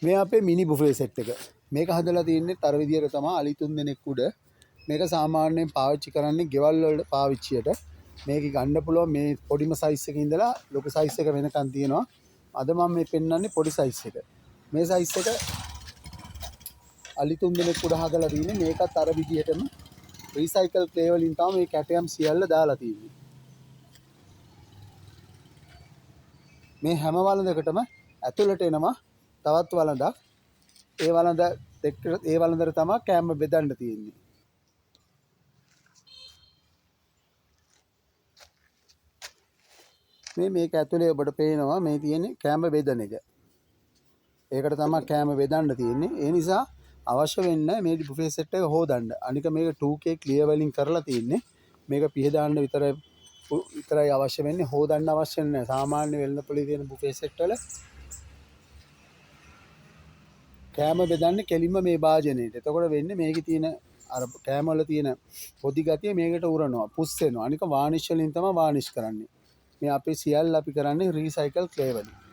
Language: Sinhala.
මේ අපේ මිනි බුෆේ සෙට් එක. මේක හදලා තියෙන්නේ තර විදියට තමයි අලි 3 දෙනෙක් උඩ. මේක සාමාන්‍යයෙන් පාවිච්චි කරන්නේ ගෙවල් වල පාවිච්චියට. මේක ගන්න පුළුවන් මේ පොඩිම සයිස් එකේ ඉඳලා ලොකු සයිස් එක වෙනකන් තියෙනවා. අද මම මේ පෙන්වන්නේ පොඩි සයිස් එක. මේ සයිස් එක අලි 3 දෙනෙක් උඩ හදලා තියෙන්නේ. මේකත් අර විදියටම රීසයිකල් ක්ලේ වලින් තමයි මේ කැටයම් සියල්ල දාලා තියෙන්නේ. මේ හැම වළඳකටම ඇතුළට එනවා තවත් වළඳක්. ඒ වළඳට තමයි කෑම බෙදන්න තියෙන්නේ. මේක ඇතුලේ ඔබට පේනවා මේ තියෙන්නේ කෑම බෙදන එක. ඒකට තමයි කෑම බෙදන්න තියෙන්නේ. ඒ නිසා අවශ්‍ය වෙන්නේ මේ බුෆේ සෙට් එක හොදන්න. අනික මේක 2K ක්ලියර් වලින් කරලා තියෙන්නේ. මේක පිහ දාන්න විතරයි අවශ්‍ය වෙන්නේ. හොදන්න අවශ්‍ය නැහැ. සාමාන්‍ය වෙළඳපොලේ තියෙන බුෆේ සෙට් වල කෑම බෙදන්නේ කෙලින්ම මේ භාජනයේට. එතකොට වෙන්නේ මේකේ තියෙන අර කෑම වල තියෙන පොඩි ගතිය මේකට උරනවා, පුස් වෙනවා. අනික වානිෂ් වලින් තමයි වානිෂ් කරන්නේ. මේ අපේ සියල්ල අපි කරන්නේ රීසයිකල් ක්ලේ වලින්.